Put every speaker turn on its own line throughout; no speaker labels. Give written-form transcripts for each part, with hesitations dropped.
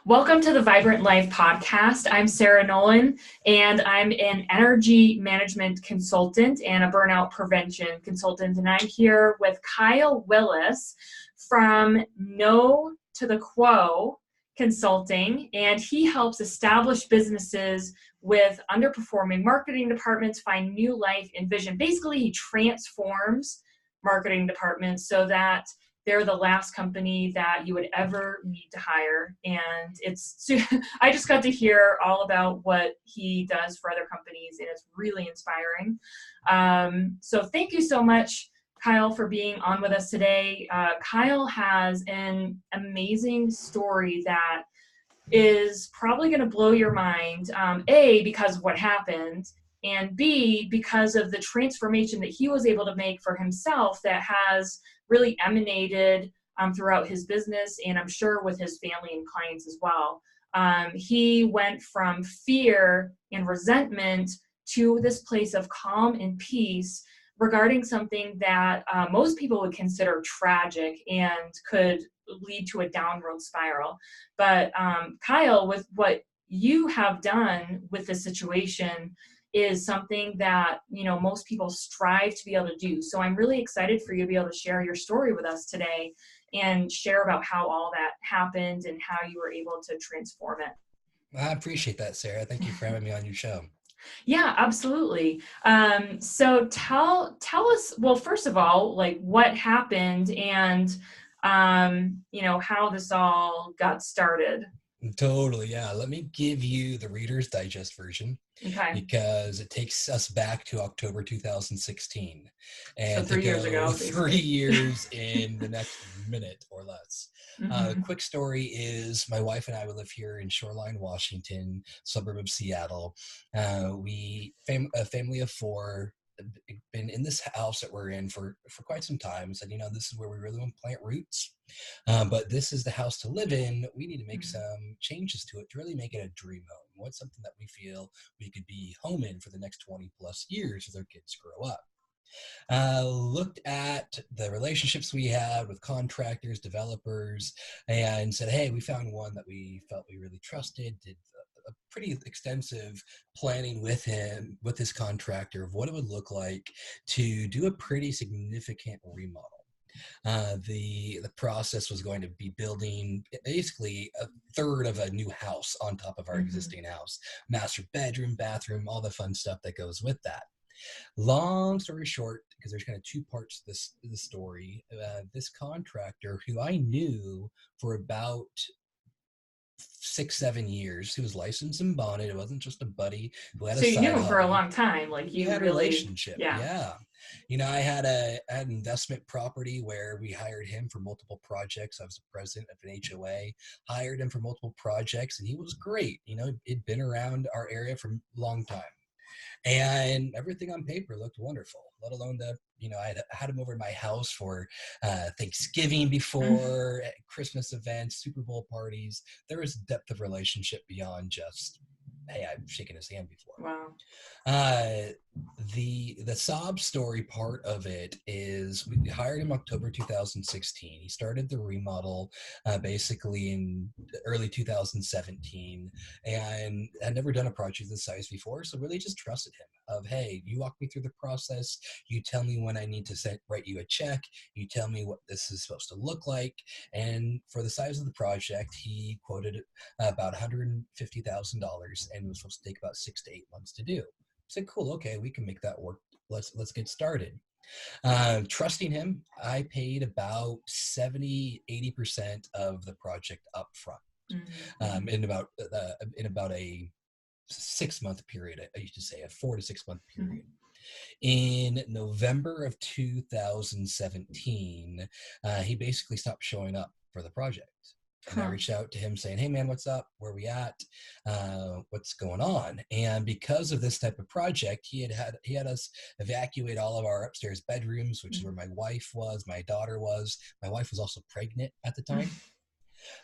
Welcome to the Vibrant Life podcast. I'm Sarah Nolan, and I'm an energy management consultant and a burnout prevention consultant. And I'm here with Kyle Willis from No to the Quo Consulting, and he helps established businesses with underperforming marketing departments find new life and vision. Basically, he transforms marketing departments so that they're the last company that you would ever need to hire. And I just got to hear all about what he does for other companies, and it's really inspiring. So thank you so much, Kyle, for being on with us today. Kyle has an amazing story that is probably going to blow your mind. A, because of what happened, and B, because of the transformation that he was able to make for himself that has really emanated throughout his business, and I'm sure with his family and clients as well. He went from fear and resentment to this place of calm and peace regarding something that most people would consider tragic and could lead to a downward spiral. But Kyle, with what you have done with the situation is something that, most people strive to be able to do. So I'm really excited for you to be able to share your story with us today and share about how all that happened and how you were able to transform it.
I appreciate that, Sarah. Thank you for having me on your show.
Yeah, absolutely. So tell us, well, first of all, like what happened and how this all got started.
Totally, yeah. Let me give you the Reader's Digest version
Okay.
because it takes us back to October 2016.
So
And to
3 years
go
ago,
3 years in the next minute or less. The
hmm
quick story is my wife and I would live here in Shoreline, Washington, suburb of Seattle. A family of four, been in this house that we're in for quite some time. Said, this is where we really want to plant roots. But this is the house to live in. We need to make some changes to it to really make it a dream home. What's something that we feel we could be home in for the next 20 plus years as our kids grow up? Looked at the relationships we had with contractors, developers, and said, hey, we found one that we felt we really trusted, did a pretty extensive planning with him, with his contractor, of what it would look like to do a pretty significant remodel. The process was going to be building basically a third of a new house on top of our
hmm
existing house, master bedroom, bathroom, all the fun stuff that goes with that. Long story short, because there's kind of two parts to this story, this contractor who I knew for about 6, 7 years, he was licensed and bonded. It wasn't just a buddy who had a
So you knew
side
him for a
hobby.
long time, like
We
you
had a
really,
relationship.
yeah.
Yeah. I had an investment property where we hired him for multiple projects. I was the president of an HOA, hired him for multiple projects, and he was great. He'd been around our area for a long time. And everything on paper looked wonderful, let alone I had him over to my house for Thanksgiving before, Christmas events, Super Bowl parties. There was depth of relationship beyond just, hey, I've shaken his hand before.
Wow.
Uh, the sob story part of it is we hired him October 2016. He started the remodel basically in early 2017, and had never done a project this size before, so really just trusted him. Of, hey, you walk me through the process, you tell me when I need to write you a check, you tell me what this is supposed to look like. And for the size of the project, he quoted about $150,000, and it was supposed to take about 6 to 8 months to do. I said, cool, okay, we can make that work. Let's get started. Trusting him, I paid about 70-80% of the project up front.
Mm-hmm.
In about a 6 month period. I used to say a 4 to 6 month
Mm-hmm.
period. In November of 2017, he basically stopped showing up for the project. And I
Huh.
reached out to him saying, hey, man, what's up? Where are we at? What's going on? And because of this type of project, he had us evacuate all of our upstairs bedrooms, which is where my wife was, my daughter was. My wife was also pregnant at the time.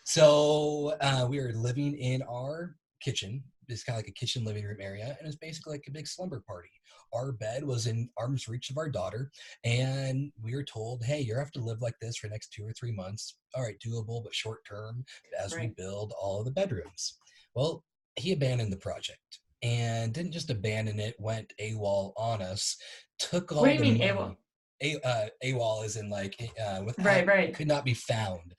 So we were living in our kitchen, it's kind of like a kitchen living room area, and it's basically like a big slumber party. Our bed was in arm's reach of our daughter, and we were told, hey, you have to live like this for the next 2 or 3 months. All right, doable, but short term as we
Right.
build all of the bedrooms. Well, he abandoned the project and didn't just abandon it, went AWOL on us, took
What do
all
you
the
mean, AWOL?
money. AWOL is in like without,
Right.
could not be found.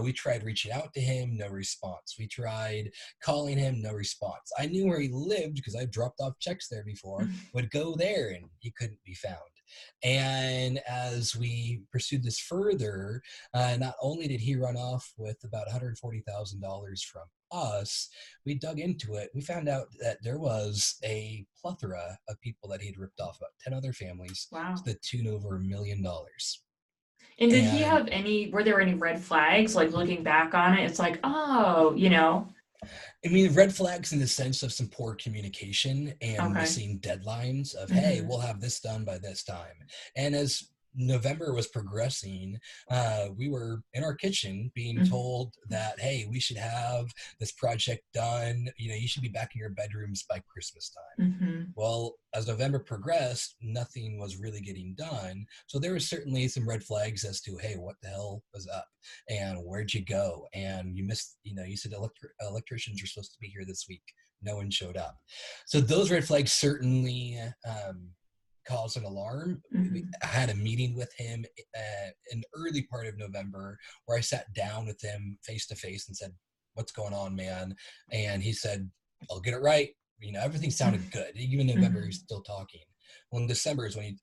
We tried reaching out to him, no response. We tried calling him, no response. I knew where he lived because I dropped off checks there before, would go there and he couldn't be found. And as we pursued this further, not only did he run off with about $140,000 from us, we dug into it. We found out that there was a plethora of people that he'd ripped off, about 10 other families, to
Wow.
the tune over $1 million.
And did he
And
have were there any red flags? Like looking back on it, it's like, oh,
I mean, red flags in the sense of some poor communication and
okay.
missing deadlines of, hey,
Mm-hmm.
we'll have this done by this time. And as November was progressing, we were in our kitchen being told that, hey, we should have this project done. You should be back in your bedrooms by Christmas time.
Mm-hmm.
Well, as November progressed, nothing was really getting done. So there was certainly some red flags as to, hey, what the hell was up? And where'd you go? And you missed, you said electricians are supposed to be here this week. No one showed up. So those red flags certainly caused an alarm. I had a meeting with him in the early part of November where I sat down with him face to face and said, what's going on, man? And he said, I'll get it right. Everything sounded good. Even in November, he's still talking. Well, in December is when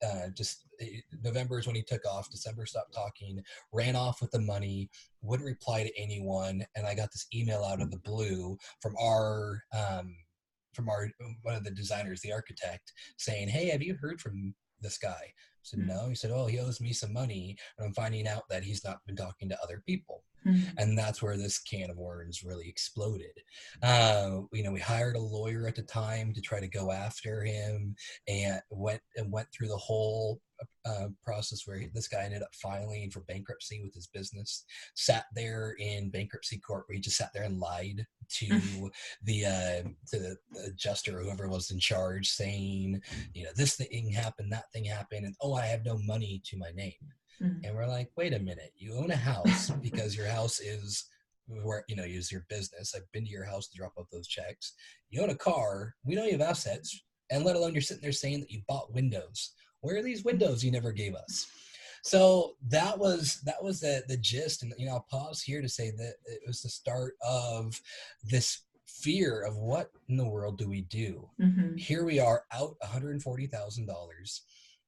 November is when he took off. December stopped talking, ran off with the money, wouldn't reply to anyone. And I got this email out of the blue from our one of the designers, the architect, saying, hey, have you heard from this guy? I said, no. He said, oh, he owes me some money, and I'm finding out that he's not been talking to other people. And that's where this can of worms really exploded. We hired a lawyer at the time to try to go after him, and went through the whole process where this guy ended up filing for bankruptcy with his business. Sat there in bankruptcy court where he just sat there and lied to the adjuster or whoever was in charge, saying, this thing happened, that thing happened, and I have no money to my name. And we're like, wait a minute, you own a house because your house is where, is your business. I've been to your house to drop off those checks. You own a car. We know you have assets. And let alone you're sitting there saying that you bought windows. Where are these windows you never gave us? So that was the gist. And, I'll pause here to say that it was the start of this fear of what in the world do we do? Here we are out $140,000.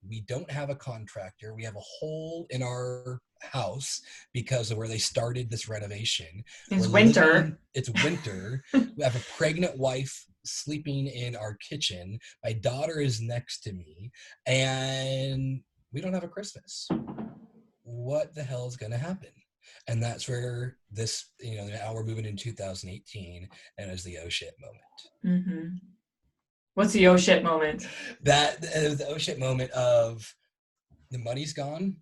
We don't have a contractor. We have a hole in our house because of where they started this renovation.
It's winter.
It's winter. We have a pregnant wife sleeping in our kitchen. My daughter is next to me, and we don't have a Christmas. What the hell is going to happen? And that's where this, now we're moving in 2018, and it's the oh shit moment.
What's the oh shit moment?
The oh shit moment of the money's gone,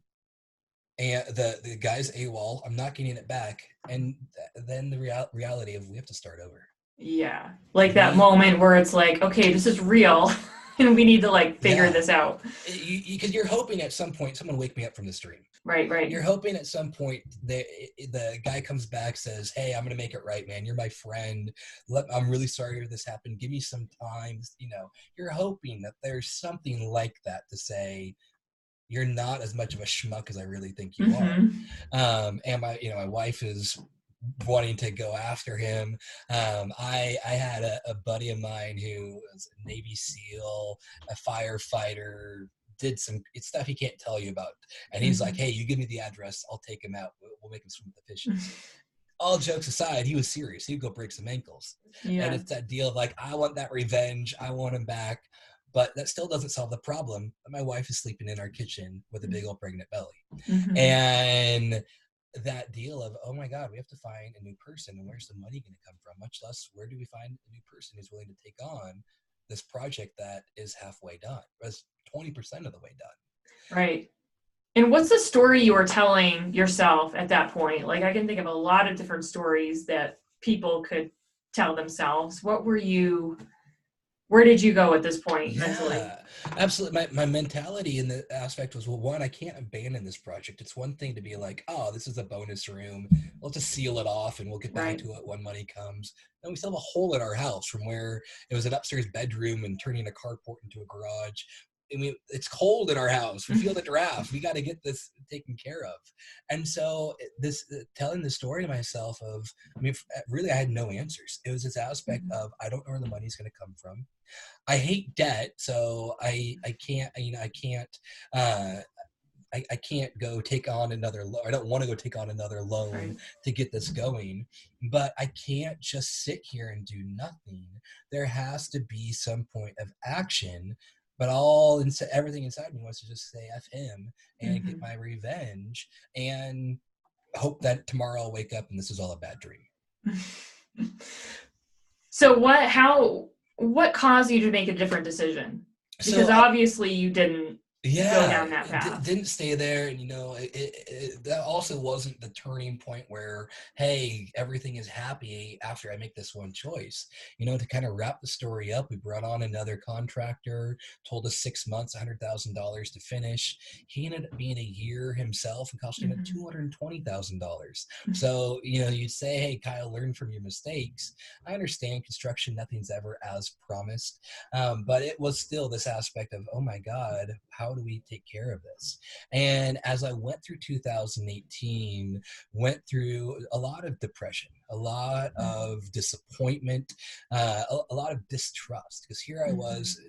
and the guy's AWOL. I'm not getting it back, and then the reality of we have to start over.
Yeah, like that moment where it's like, okay, this is real, and we need to figure this out.
Because you're hoping at some point someone wake me up from this dream.
Right.
You're hoping at some point the guy comes back, says, hey, I'm going to make it right, man. You're my friend. I'm really sorry this happened. Give me some time. You're hoping that there's something like that to say, you're not as much of a schmuck as I really think you are. And my wife is wanting to go after him. I had a buddy of mine who was a Navy SEAL, a firefighter, did some stuff he can't tell you about. And he's like, hey, you give me the address, I'll take him out. We'll make him swim with the fishes. All jokes aside, he was serious. He'd go break some ankles. Yeah. And it's that deal of I want that revenge. I want him back. But that still doesn't solve the problem that my wife is sleeping in our kitchen with a big old pregnant belly. And that deal of, oh my God, we have to find a new person, and where's the money going to come from? Much less, where do we find a new person who's willing to take on this project that is halfway done, was 20% of the way done.
Right. And what's the story you were telling yourself at that point? I can think of a lot of different stories that people could tell themselves? Where did you go at this point mentally?
Yeah, absolutely. My mentality in the aspect was, well, one, I can't abandon this project. It's one thing to be like, oh, this is a bonus room. We'll just seal it off and we'll get back
Right.
to it when money comes. And we still have a hole in our house from where it was an upstairs bedroom and turning a carport into a garage. I mean, it's cold in our house. We feel the draft. We got to get this taken care of. And so this telling the story to myself of, I mean, really, I had no answers. It was this aspect of, I don't know where the money's going to come from. I hate debt, so I can't, I can't, uh, I can't go take on another loan. I don't want to go take on another loan
Right.
to get this going, but I can't just sit here and do nothing. There has to be some point of action, but everything inside me wants to just say F him and get my revenge and hope that tomorrow I'll wake up and this is all a bad dream.
So what caused you to make a different decision? Because obviously you didn't go down that path.
Didn't stay there. And, that also wasn't the turning point where, hey, everything is happy after I make this one choice. To kind of wrap the story up, we brought on another contractor, told us 6 months, $100,000 to finish. He ended up being a year himself and costing him $220,000. So, you'd say, hey, Kyle, learn from your mistakes. I understand construction, nothing's ever as promised. But it was still this aspect of, oh my God, how do we take care of this? And as I went through 2018, went through a lot of depression, a lot of disappointment, a lot of distrust, because here I was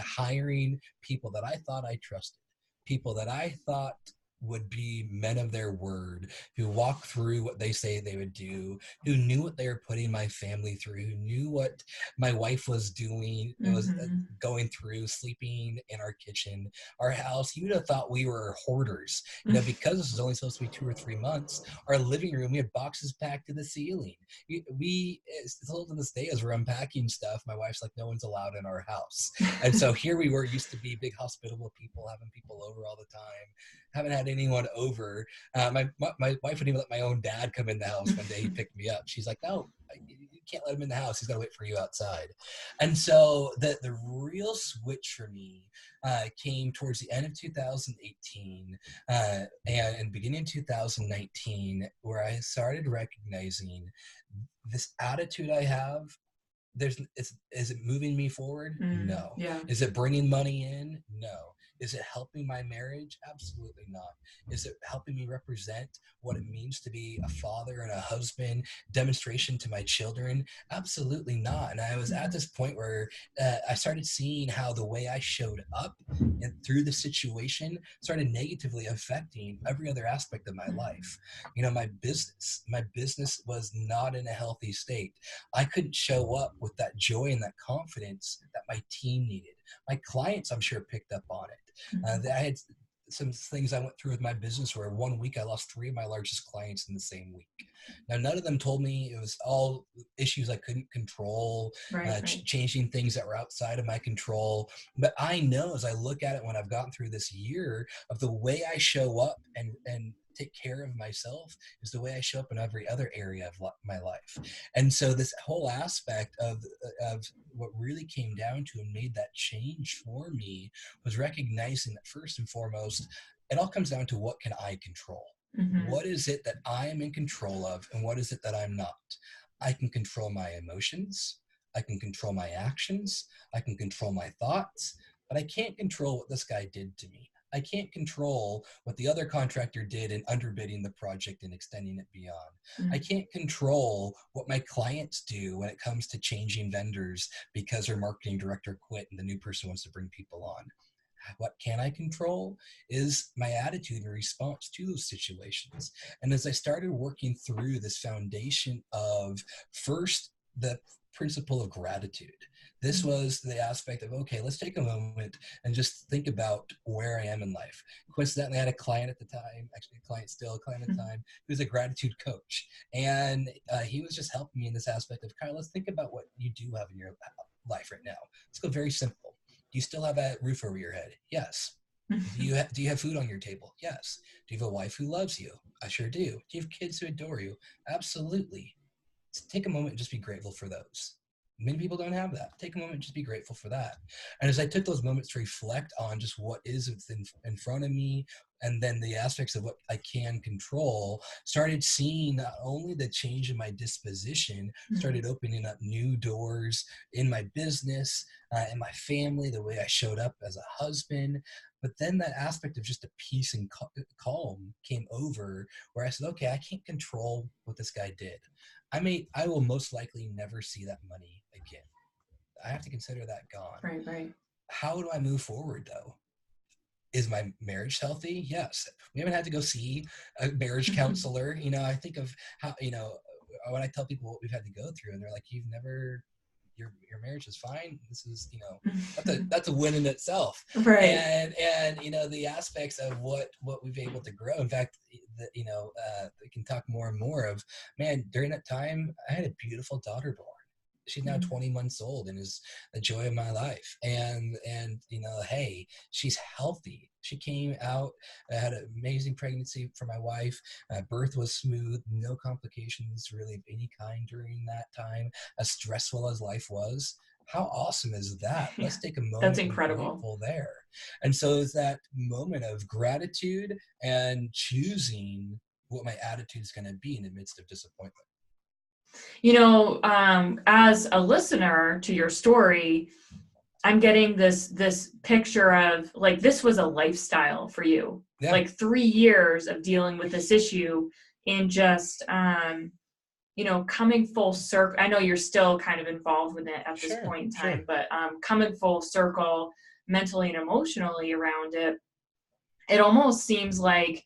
hiring people that I thought I trusted, people that I thought would be men of their word, who walked through what they say they would do, who knew what they were putting my family through, who knew what my wife was doing, was going through, sleeping in our kitchen, our house. You would have thought we were hoarders, because this was only supposed to be 2 or 3 months. Our living room, we had boxes packed to the ceiling. We still to this day, as we're unpacking stuff, my wife's like, no one's allowed in our house. And so here we were, used to be big hospitable people, having people over all the time. Haven't had anyone over. My wife wouldn't even let my own dad come in the house. One day he picked me up. She's like, no, you can't let him in the house. He's got to wait for you outside. And so the real switch for me came towards the end of 2018 and beginning of 2019, where I started recognizing this attitude I have. Is it moving me forward? No.
Yeah.
Is it bringing money in? No. Is it helping my marriage? Absolutely not. Is it helping me represent what it means to be a father and a husband, demonstration to my children? Absolutely not. And I was at this point where I started seeing how the way I showed up and through the situation started negatively affecting every other aspect of my life. My business was not in a healthy state. I couldn't show up with that joy and that confidence that my team needed. My clients, I'm sure, picked up on it. I had some things I went through with my business where 1 week I lost 3 of my largest clients in the same week. Now, none of them told me. It was all issues I couldn't control, changing things that were outside of my control. But I know, as I look at it when I've gotten through this year, of the way I show up and take care of myself is the way I show up in every other area of my life. And so this whole aspect of what really came down to and made that change for me was recognizing that first and foremost, it all comes down to, what can I control? What is it that I am in control of, and what is it that I'm not? I can control my emotions. I can control my actions. I can control my thoughts, but I can't control what this guy did to me. I can't control what the other contractor did in underbidding the project and extending it beyond. I can't control what my clients do when it comes to changing vendors because their marketing director quit and the new person wants to bring people on. What can I control is my attitude and response to those situations. And as I started working through this foundation of, first, the principle of gratitude. This was the aspect of, okay, let's take a moment and just think about where I am in life. Coincidentally, I had a client at the time, actually a client at the time, who's a gratitude coach. And he was just helping me in this aspect of, Kyle, let's think about what you do have in your life right now. Let's go very simple. Do you still have a roof over your head? Yes. Do you have food on your table? Yes. Do you have a wife who loves you? I sure do. Do you have kids who adore you? Absolutely. take a moment and just be grateful for those. Many people don't have that. Take a moment and just be grateful for that. And as I took those moments to reflect on just what is in front of me, and then the aspects of what I can control, started seeing not only the change in my disposition, started opening up new doors in my business, in my family, the way I showed up as a husband. But then that aspect of just a peace and calm came over, where I said, okay, I can't control what this guy did. I will most likely never see that money again. I have to consider that gone.
Right.
How do I move forward though? Is my marriage healthy? Yes. We haven't had to go see a marriage counselor. I think of how, when I tell people what we've had to go through, and they're like, your marriage is fine. This is, that's a win in itself.
Right.
And the aspects of what we've been able to grow. In fact, we can talk more and more of, man, during that time, I had a beautiful daughter born. She's now 20 months old and is the joy of my life. And hey, she's healthy. She came out, I had an amazing pregnancy for my wife. Birth was smooth, no complications really of any kind during that time, as stressful as life was. How awesome is that?
Yeah,
let's take a moment
that's
to be
incredible.
grateful there. And so it's that moment of gratitude and choosing what my attitude is going to be in the midst of disappointment.
As a listener to your story, I'm getting this picture of like, this was a lifestyle for you, like 3 years of dealing with this issue, and just, coming full circle. I know you're still kind of involved with it at this point in time, but coming full circle mentally and emotionally around it, it almost seems like,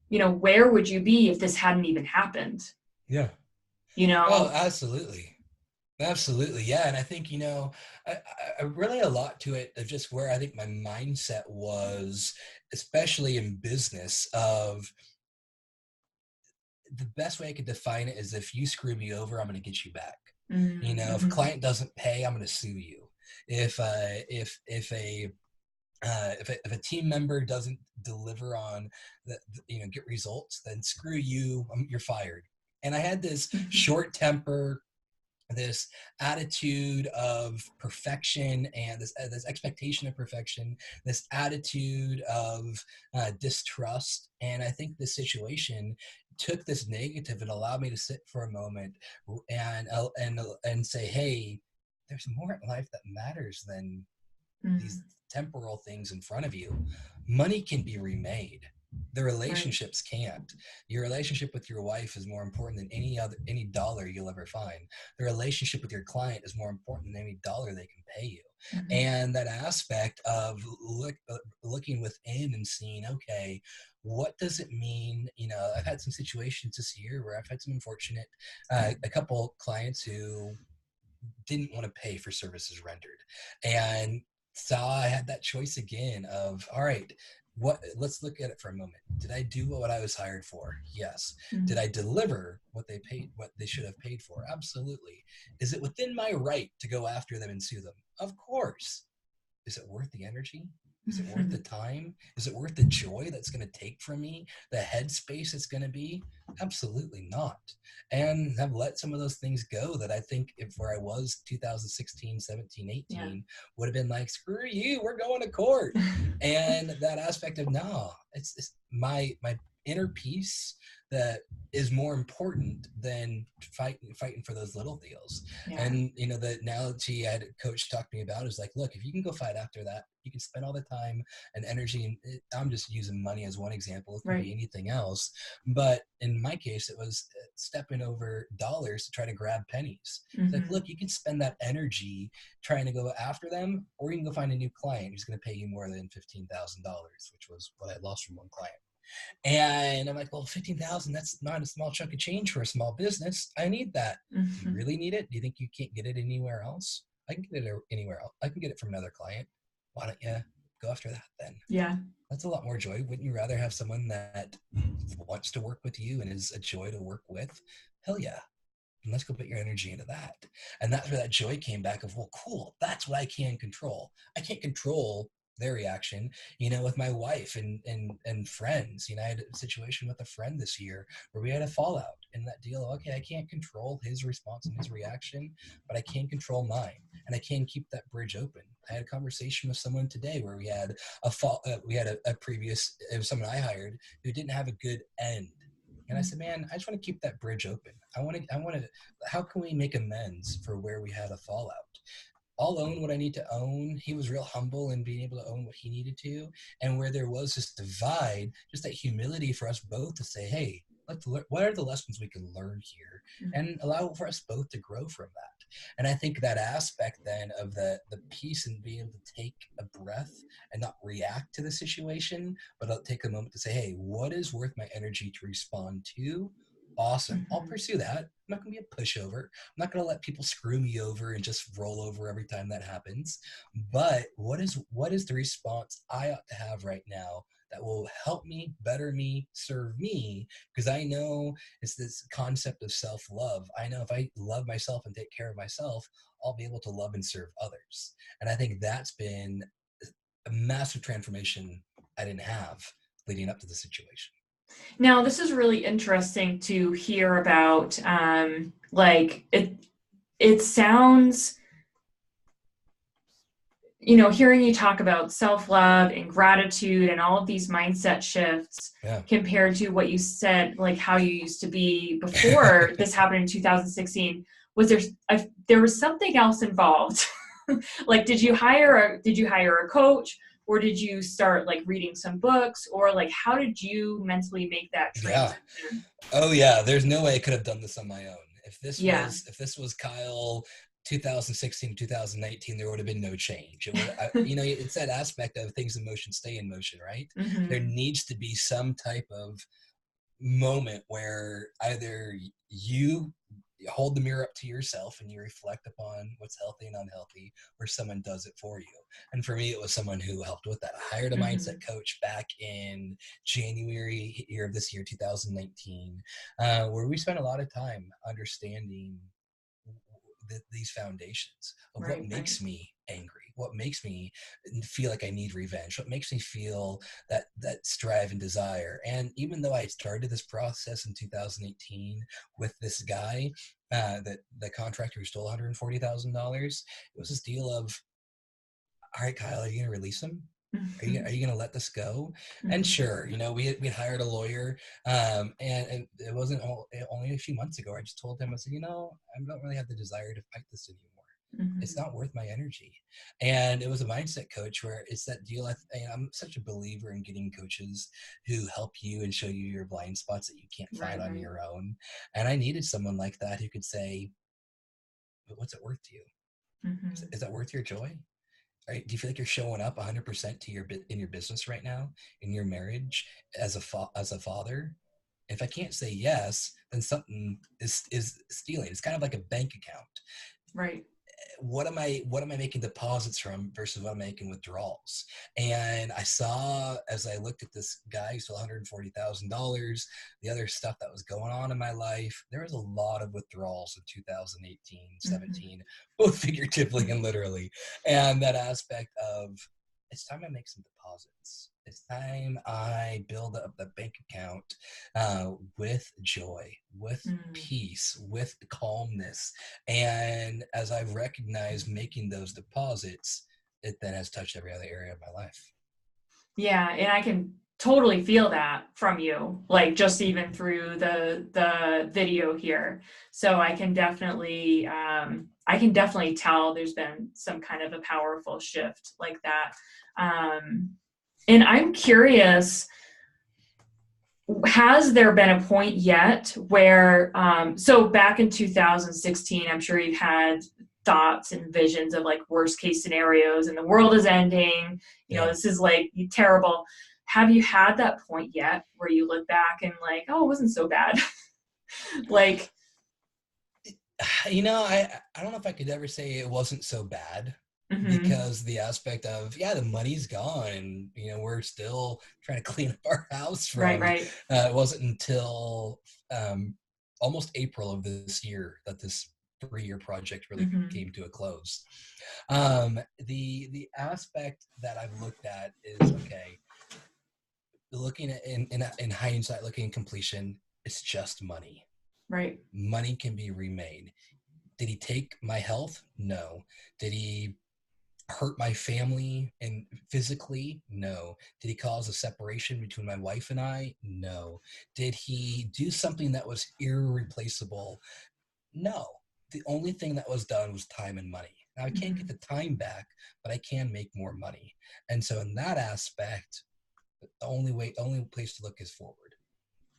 where would you be if this hadn't even happened?
Yeah. Oh, absolutely. Absolutely. Yeah. And I think, I relate a lot to it of just where I think my mindset was, especially in business, of the best way I could define it is, if you screw me over, I'm going to get you back. If a client doesn't pay, I'm going to sue you. If a team member doesn't deliver on get results, then screw you, you're fired. And I had this short temper, this attitude of perfection, and this expectation of perfection, this attitude of distrust. And I think this situation took this negative and allowed me to sit for a moment and say, hey, there's more in life that matters than these temporal things in front of you. Money can be remade. The relationships can't. Your relationship with your wife is more important than any dollar you'll ever find. The relationship with your client is more important than any dollar they can pay you. And that aspect of looking within and seeing, okay, what does it mean? I've had some situations this year where I've had some unfortunate, a couple clients who didn't want to pay for services rendered, and so I had that choice again of, all right, let's look at it for a moment. Did I do what I was hired for? Yes. Did I deliver what they should have paid for? Absolutely. Is it within my right to go after them and sue them? Of course. Is it worth the energy? Is it worth the time? Is it worth the joy that's going to take from me? The headspace it's going to be? Absolutely not. And I've let some of those things go that I think, if where I was 2016, 17, 18, would have been like, screw you, we're going to court. And that aspect of, no, it's my inner peace that is more important than fighting for those little deals. And the analogy I had a coach talk to me about is like, look, if you can go fight after that, you can spend all the time and energy, and I'm just using money as one example, it could be anything else, but in my case it was stepping over dollars to try to grab pennies. It's like, look, you can spend that energy trying to go after them, or you can go find a new client who's going to pay you more than $15,000, which was what I lost from one client. And I'm like, well, 15,000, that's not a small chunk of change for a small business. I need that. Do you really need it? Do you think you can't get it anywhere else? I can get it anywhere else. I can get it from another client. Why don't you go after that then?
Yeah.
That's a lot more joy. Wouldn't you rather have someone that wants to work with you and is a joy to work with? Hell yeah. And let's go put your energy into that. And that's where that joy came back of, well, cool, that's what I can control. I can't control their reaction, with my wife and friends. I had a situation with a friend this year where we had a fallout in that deal. Okay, I can't control his response and his reaction, but I can control mine, and I can keep that bridge open. I had a conversation with someone today where we had a previous, it was someone I hired who didn't have a good end. And I said, man, I just want to keep that bridge open. I want to, how can we make amends for where we had a fallout? I'll own what I need to own. He was real humble in being able to own what he needed to. And where there was this divide, just that humility for us both to say, hey, what are the lessons we can learn here, and allow for us both to grow from that. And I think that aspect then of the peace and being able to take a breath and not react to the situation, but I'll take a moment to say, hey, what is worth my energy to respond to? Awesome. I'll pursue that. I'm not going to be a pushover. I'm not going to let people screw me over and just roll over every time that happens. But what is the response I ought to have right now that will help me, better me, serve me? Because I know it's this concept of self-love. I know if I love myself and take care of myself, I'll be able to love and serve others. And I think that's been a massive transformation I didn't have leading up to the situation.
Now, this is really interesting to hear about. Like it sounds, hearing you talk about self-love and gratitude and all of these mindset shifts compared to what you said, like how you used to be before this happened in 2016. Was there was something else involved? Like, did you hire a coach, or did you start like reading some books, or like how did you mentally make that transition?
Oh yeah, there's no way I could have done this on my own. If this was Kyle 2016, 2019, there would have been no change. It's that aspect of things in motion stay in motion, right? There needs to be some type of moment where either you hold the mirror up to yourself and you reflect upon what's healthy and unhealthy, or someone does it for you. And for me, it was someone who helped with that. I hired a mindset coach back in January of this year, 2019, where we spent a lot of time understanding these foundations of what makes me angry, what makes me feel like I need revenge, what makes me feel that strive and desire. And even though I started this process in 2018 with this guy, the contractor who stole $140,000, it was this deal of, all right, Kyle, are you going to release him? Are you going to let this go? And sure, we hired a lawyer, and it wasn't only a few months ago. I just told him, I said, I don't really have the desire to fight this anymore. It's not worth my energy. And it was a mindset coach where it's that deal. I'm such a believer in getting coaches who help you and show you your blind spots that you can't find on your own. And I needed someone like that who could say, but what's it worth to you? Is that worth your joy? Right? Do you feel like you're showing up 100% in your business right now, in your marriage, as a father? If I can't say yes, then something is stealing. It's kind of like a bank account.
Right.
What am I making deposits from versus what I'm making withdrawals? And I saw, as I looked at this guy who stole $140,000, the other stuff that was going on in my life, there was a lot of withdrawals in 2018, 17, both figuratively and literally. And that aspect of, it's time I make some deposits. It's time I build up the bank account with joy, with peace, with calmness. And as I've recognized making those deposits, it then has touched every other area of my life.
Yeah, and I can totally feel that from you, like just even through the video here. So I can definitely tell there's been some kind of a powerful shift like that. And I'm curious, has there been a point yet where, so back in 2016, I'm sure you've had thoughts and visions of like worst case scenarios and the world is ending, this is like terrible. Have you had that point yet where you look back and like, oh, it wasn't so bad? Like,
I don't know if I could ever say it wasn't so bad. Because the aspect of, the money's gone and, we're still trying to clean up our house from,
right.
It wasn't until almost April of this year that this 3-year project really
Mm-hmm.
came to a close. The aspect that I've looked at is, okay, looking at in hindsight, looking at completion, it's just money.
Right.
Money can be remade. Did he take my health? No. Did he hurt my family and physically? No. Did he cause a separation between my wife and I? No. Did he do something that was irreplaceable? No. The only thing that was done was time and money. Now I can't get
Mm-hmm.
the time back, but I can make more money. And so in that aspect, the only place to look is forward.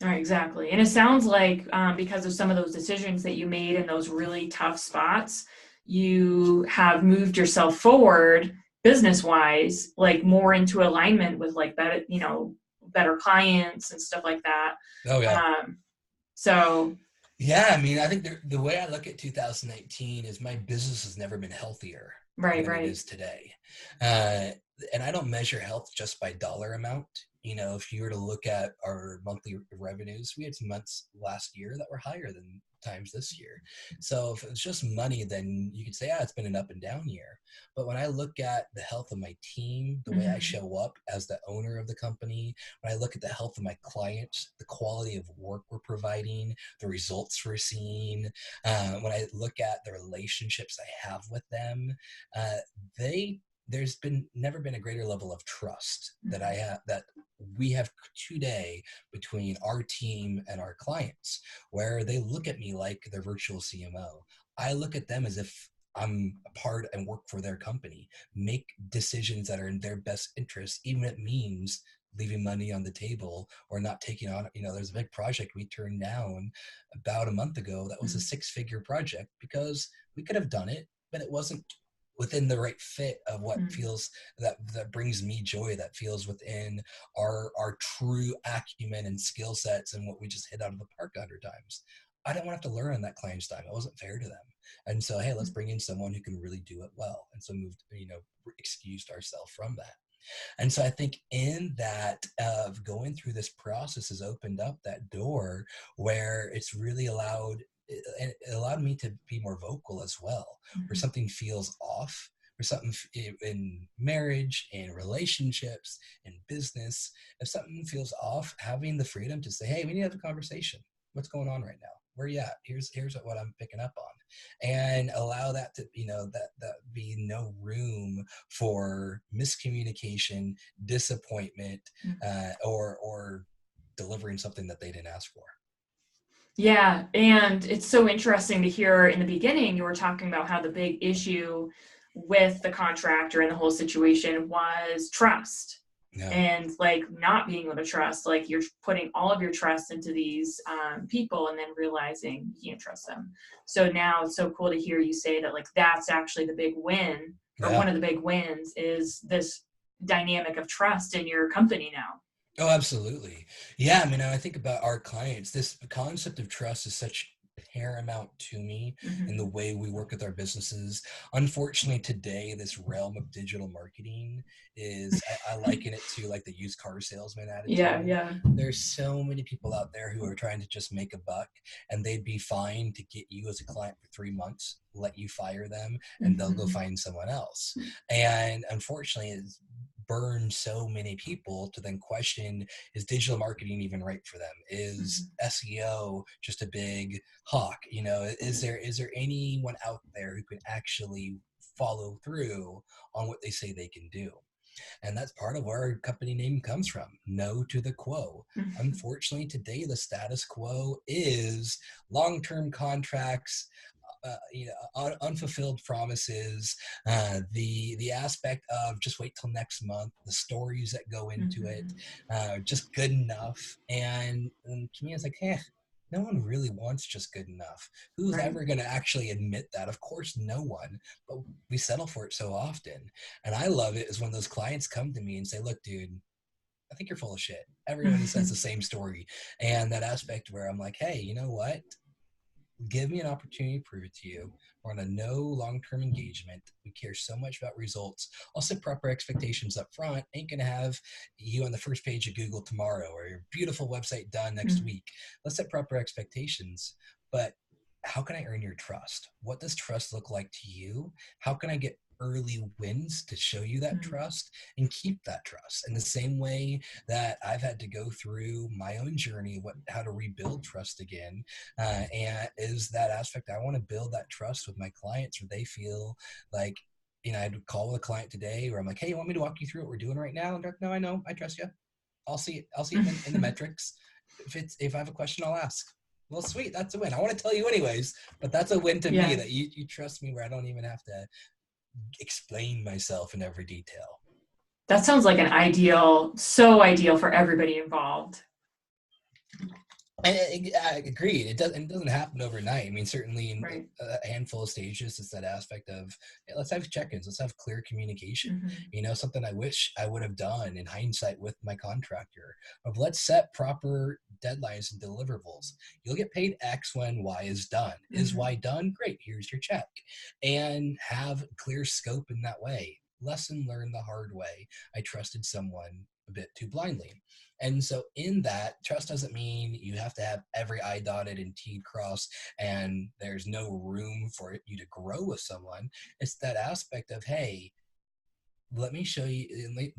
Right, exactly. And it sounds like because of some of those decisions that you made in those really tough spots, you have moved yourself forward business wise, like more into alignment with like better, better clients and stuff like that.
Oh yeah.
So
Yeah, I mean, I think the way I look at 2019 is my business has never been healthier
right,
than it
right.
is today. Uh, and I don't measure health just by dollar amount. If you were to look at our monthly revenues, we had some months last year that were higher than times this year. So if it's just money, then you could say, it's been an up and down year. But when I look at the health of my team, the way I
Mm-hmm.
show up as the owner of the company, when I look at the health of my clients, the quality of work we're providing, the results we're seeing, when I look at the relationships I have with them, there's never been a greater level of trust that I have, that we have today between our team and our clients, where they look at me like their virtual CMO. I look at them as if I'm a part and work for their company, make decisions that are in their best interest, even if it means leaving money on the table or not taking on, there's a big project we turned down about a month ago that was a 6-figure project because we could have done it, but it wasn't within the right fit of what
Mm-hmm.
feels that brings me joy, that feels within our true acumen and skill sets and what we just hit out of the park 100 times. I don't want to have to learn on that client's time. It wasn't fair to them. And so, hey, let's bring in someone who can really do it well. And so excused ourselves from that. And so I think in that of going through this process has opened up that door where it's really it allowed me to be more vocal as well, where
Mm-hmm.
something feels off, or something in marriage, in relationships, in business, if something feels off, having the freedom to say, hey, we need to have a conversation. What's going on right now? Where are you at? Here's what I'm picking up on, and allow that to, that be no room for miscommunication, disappointment, or delivering something that they didn't ask for.
Yeah, and it's so interesting to hear in the beginning you were talking about how the big issue with the contractor and the whole situation was trust.
Yeah.
And like not being able to trust, like you're putting all of your trust into these people and then realizing you can't trust them. So now it's so cool to hear you say that, like, that's actually the big win, or
Yeah.
one of the big wins is this dynamic of trust in your company now.
Oh, absolutely. Yeah. I mean, I think about our clients, this concept of trust is such paramount to me in the
Mm-hmm.
way we work with our businesses. Unfortunately, today, this realm of digital marketing is, I liken it to like the used car salesman
Yeah,
attitude.
yeah.
There's so many people out there who are trying to just make a buck, and they'd be fine to get you as a client for 3 months, let you fire them, and they'll go
Mm-hmm.
find someone else. And unfortunately, it's burn so many people to then question, is digital marketing even right for them? Is SEO just a big hawk? Is there anyone out there who can actually follow through on what they say they can do? And that's part of where our company name comes from. No to the quo.
Mm-hmm.
Unfortunately, today the status quo is long-term contracts, unfulfilled promises, the aspect of just wait till next month, the stories that go into it,
Mm-hmm.
just good enough. And to me, it's like, no one really wants just good enough. Who's
Right.
ever going to actually admit that? Of course, no one, but we settle for it so often. And I love it is when those clients come to me and say, look, dude, I think you're full of shit. Everyone says the same story. And that aspect where I'm like, hey, you know what? Give me an opportunity to prove it to you. We're on a no long-term engagement. We care so much about results. I'll set proper expectations up front. Ain't going to have you on the first page of Google tomorrow or your beautiful website done next
Mm-hmm.
week. Let's set proper expectations. But how can I earn your trust? What does trust look like to you? How can I get early wins to show you that
Mhm.
trust and keep that trust? In the same way that I've had to go through my own journey, how to rebuild trust again, and is that aspect I want to build that trust with my clients, where they feel like, I'd call a client today where I'm like, hey, you want me to walk you through what we're doing right now? And they're like, no, I know, I trust you. I'll see it in the metrics. If I have a question, I'll ask. Well, sweet, that's a win. I want to tell you anyways, but that's a win to me,
Yeah.
that you trust me, where I don't even have to explain myself in every detail.
That sounds like an ideal, so ideal for everybody involved.
I agreed. It doesn't happen overnight. I mean, certainly in
Right.
a handful of stages, it's that aspect of, hey, let's have check-ins, let's have clear communication.
Mm-hmm.
Something I wish I would have done in hindsight with my contractor, of let's set proper deadlines and deliverables. You'll get paid X when Y is done. Is
Mm-hmm.
Y done? Great. Here's your check. And have clear scope in that way. Lesson learned the hard way. I trusted someone a bit too blindly. And so in that, trust doesn't mean you have to have every I dotted and T crossed and there's no room for you to grow with someone. It's that aspect of, hey, let me show you,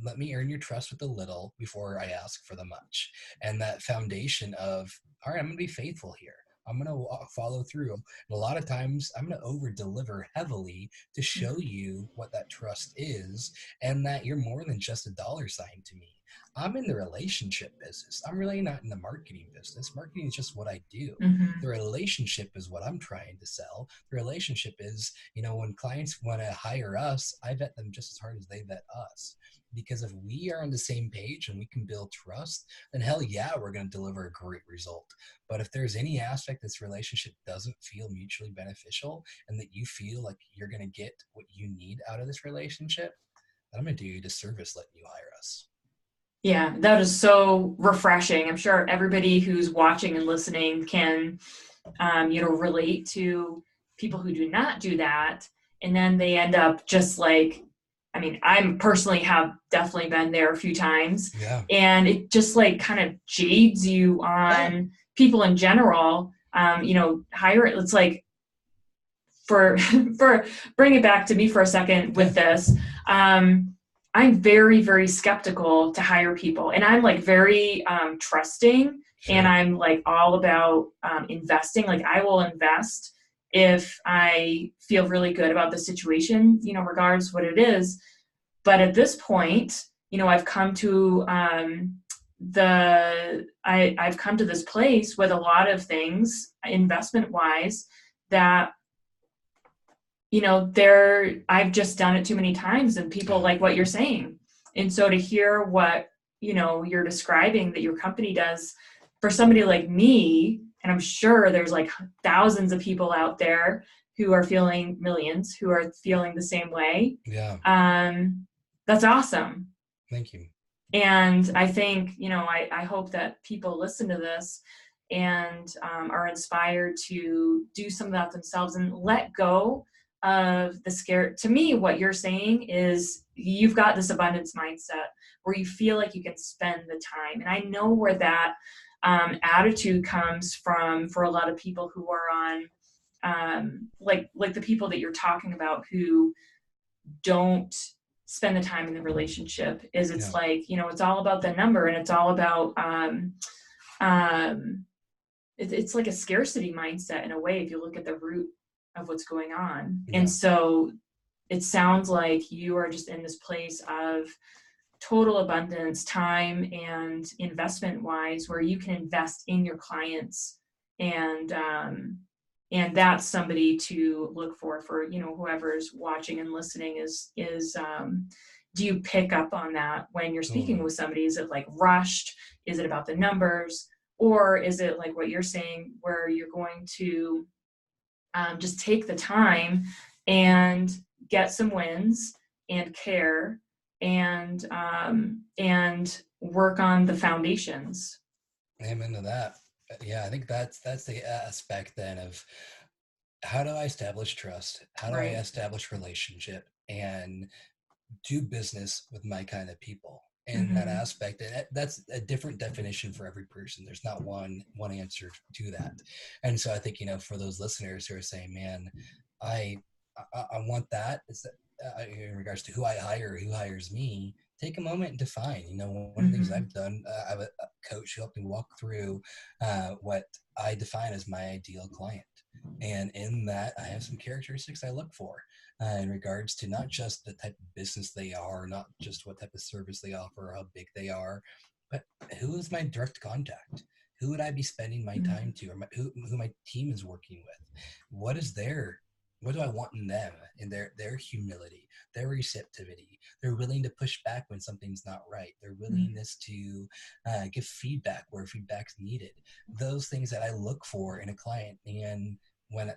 let me earn your trust with a little before I ask for the much. And that foundation of, all right, I'm going to be faithful here. I'm going to follow through. And a lot of times I'm going to over deliver heavily to show
Mm-hmm.
you what that trust is, and that you're more than just a dollar sign to me. I'm in the relationship business. I'm really not in the marketing business. Marketing is just what I do.
Mm-hmm.
The relationship is what I'm trying to sell. The relationship is, when clients want to hire us, I vet them just as hard as they vet us. Because if we are on the same page and we can build trust, then hell yeah, we're going to deliver a great result. But if there's any aspect this relationship doesn't feel mutually beneficial, and that you feel like you're going to get what you need out of this relationship, then I'm going to do you a disservice letting you hire us.
Yeah, that is so refreshing. I'm sure everybody who's watching and listening can, relate to people who do not do that. And then they end up just like, I mean, I'm personally have definitely been there a few times.
Yeah.
And it just like kind of jades you
Yeah.
on people in general. Hire it. It's like for for bring it back to me for a second
Yeah.
with this. I'm very, very skeptical to hire people, and I'm like very trusting, and
Sure.
I'm like all about investing. Like I will invest if I feel really good about the situation, regardless of what it is. But at this point, I've come to I've come to this place with a lot of things investment wise that I've just done it too many times, and people
Yeah.
like what you're saying. And so to hear what, you're describing that your company does for somebody like me, and I'm sure there's like thousands of people out there who are feeling millions who are feeling the same way.
Yeah.
That's awesome.
Thank you.
And I think, I hope that people listen to this and are inspired to do some of that themselves and let go of the scare. To me, what you're saying is you've got this abundance mindset where you feel like you can spend the time. And I know where that attitude comes from for a lot of people who are on, like the people that you're talking about who don't spend the time in the relationship. Is it's
Yeah.
like, it's all about the number, and it's all about um it's like a scarcity mindset in a way if you look at the root of what's going on. And
Yeah.
so it sounds like you are just in this place of total abundance, time and investment wise, where you can invest in your clients. And that's somebody to look for whoever's watching and listening is do you pick up on that when you're speaking
Totally.
with somebody? Is it like rushed? Is it about the numbers? Or is it like what you're saying, where you're going to just take the time and get some wins and care and work on the foundations?
Amen to that. Yeah, I think that's the aspect then of, how do I establish trust? How do I
Right.
establish relationship and do business with my kind of people? in that aspect. And that's a different definition for every person. There's not one answer to that. And so I think, for those listeners who are saying, man, I want that, in regards to who I hire, who hires me, take a moment and define. One of the things I've done, I have a coach who helped me walk through what I define as my ideal client. And in that, I have some characteristics I look for in regards to not just the type of business they are, not just what type of service they offer, or how big they are, but who is my direct contact? Who would I be spending my time to, or who my team is working with? What do I want in them, in their humility, their receptivity? They're willing to push back when something's not right. Their willingness to give feedback where feedback's needed. Those things that I look for in a client. And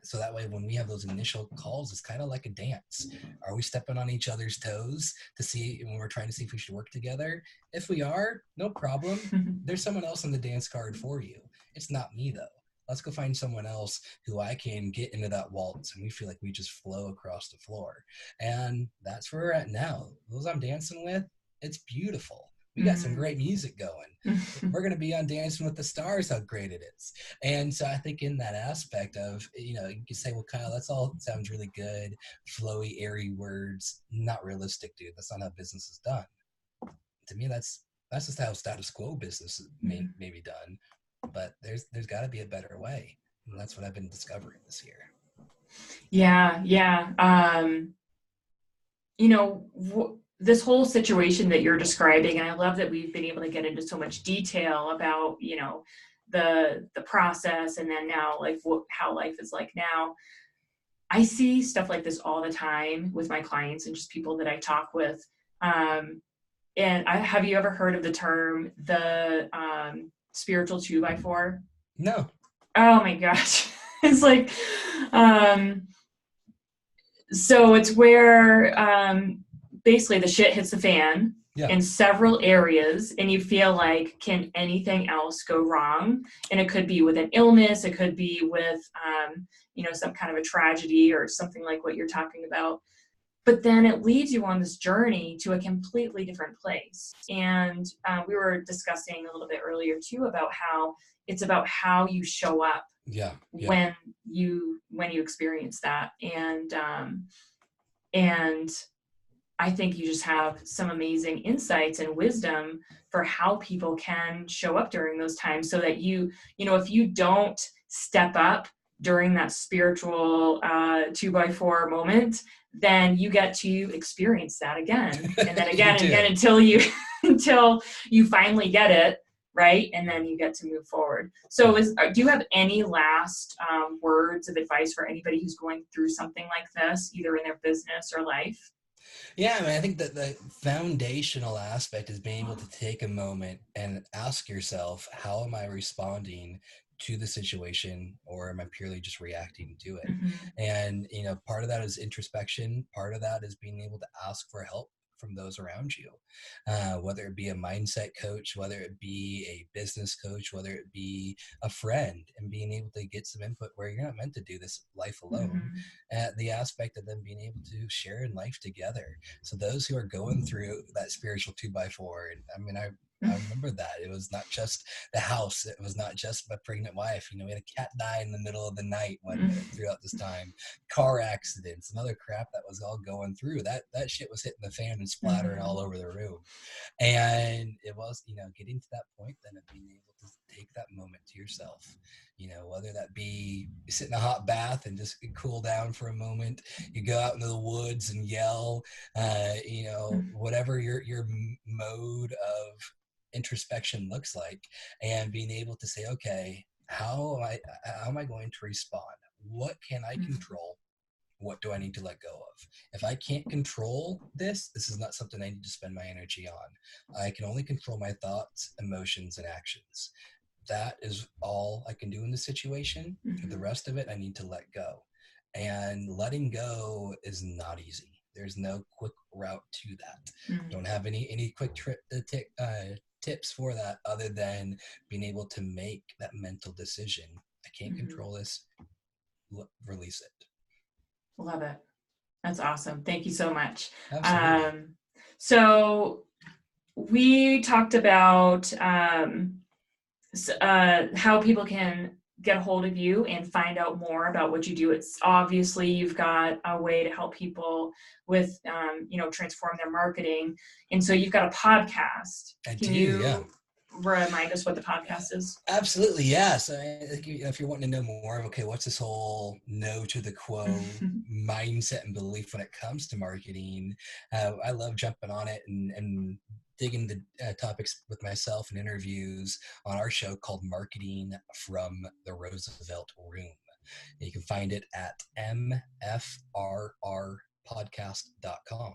so that way, when we have those initial calls, it's kind of like a dance. Are we stepping on each other's toes to see when we're trying to see if we should work together? If we are, no problem. There's someone else on the dance card for you. It's not me though. Let's go find someone else who I can get into that waltz and we feel like we just flow across the floor. And that's where we're at now. Those I'm dancing with, it's beautiful. We got some great music going. We're going to be on Dancing with the Stars, how great it is. And so I think in that aspect of, you can say, well, Kyle, that's all sounds really good. Flowy, airy words, not realistic, dude. That's not how business is done. To me, that's just how status quo business may be done. But there's got to be a better way. And that's what I've been discovering this year.
Yeah. This whole situation that you're describing, and I love that we've been able to get into so much detail about, the process, and then now like how life is like now. I see stuff like this all the time with my clients and just people that I talk with. And have you ever heard of the term, the spiritual 2x4?
No.
Oh my gosh. It's like, so it's where basically the shit hits the fan in several areas, and you feel like, can anything else go wrong? And it could be with an illness, it could be with some kind of a tragedy or something like what you're talking about. But then it leads you on this journey to a completely different place. And we were discussing a little bit earlier too about how it's about how you show up when you experience that. And I think you just have some amazing insights and wisdom for how people can show up during those times, so that if you don't step up during that spiritual 2x4 moment, then you get to experience that again and then again and again until you finally get it right, and then you get to move forward. So do you have any last words of advice for anybody who's going through something like this, either in their business or life?
Yeah, I mean, I think that the foundational aspect is being able to take a moment and ask yourself, how am I responding to the situation, or am I purely just reacting to it? And, part of that is introspection. Part of that is being able to ask for help from those around you, whether it be a mindset coach, whether it be a business coach, whether it be a friend, and being able to get some input where you're not meant to do this life alone. The aspect of them being able to share in life together. So those who are going through that spiritual 2x4, and I mean, I remember that it was not just the house. It was not just my pregnant wife. We had a cat die in the middle of the night throughout this time, car accidents and other crap that was all going through. That shit was hitting the fan and splattering all over the room. And it was, getting to that point then of being able to take that moment to yourself, whether that be you sit in a hot bath and just cool down for a moment, you go out into the woods and yell, whatever your mode of introspection looks like, and being able to say, okay, how am I going to respond? What can I control? What do I need to let go of? If I can't control this is not something I need to spend my energy on. I can only control my thoughts, emotions, and actions. That is all I can do in this situation. The rest of it, I need to let go. And letting go is not easy. There's no quick route to that. Don't have any quick tips for that, other than being able to make that mental decision. I can't control this. Release it.
Love it. That's awesome. Thank you so much.
Absolutely.
So We talked about how people can get a hold of you and find out more about what you do. It's obviously you've got a way to help people with, transform their marketing. And so you've got a podcast.
I
Can
do, yeah.
you remind us what the podcast is?
Absolutely, yeah. So if you're wanting to know more, okay, what's this whole no to the quo mindset and belief when it comes to marketing? I love jumping on it and digging the topics with myself and interviews on our show called Marketing from the Roosevelt Room. You can find it at mfrrpodcast.com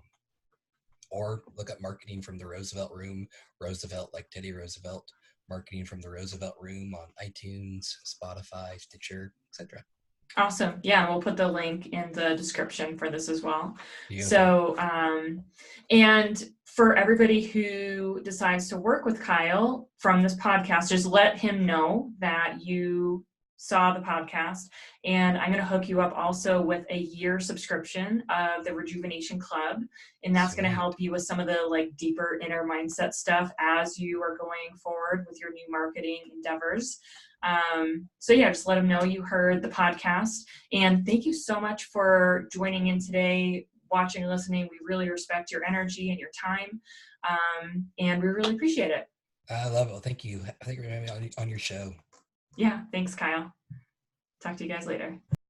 or look up Marketing from the Roosevelt Room, Roosevelt like Teddy Roosevelt, Marketing from the Roosevelt Room on iTunes, Spotify, Stitcher, etc.
Awesome. Yeah, we'll put the link in the description for this as well.
Beautiful.
So, and for everybody who decides to work with Kyle from this podcast, just let him know that you saw the podcast. And I'm going to hook you up also with a year subscription of the Rejuvenation Club. And that's going to
Sweet.
help you with some of the like deeper inner mindset stuff as you are going forward with your new marketing endeavors. So yeah, just let them know you heard the podcast. And thank you so much for joining in today, watching and listening. We really respect your energy and your time. And we really appreciate it.
I love it. Well, thank you. Thank you for having me on your show.
Yeah, thanks, Kyle. Talk to you guys later.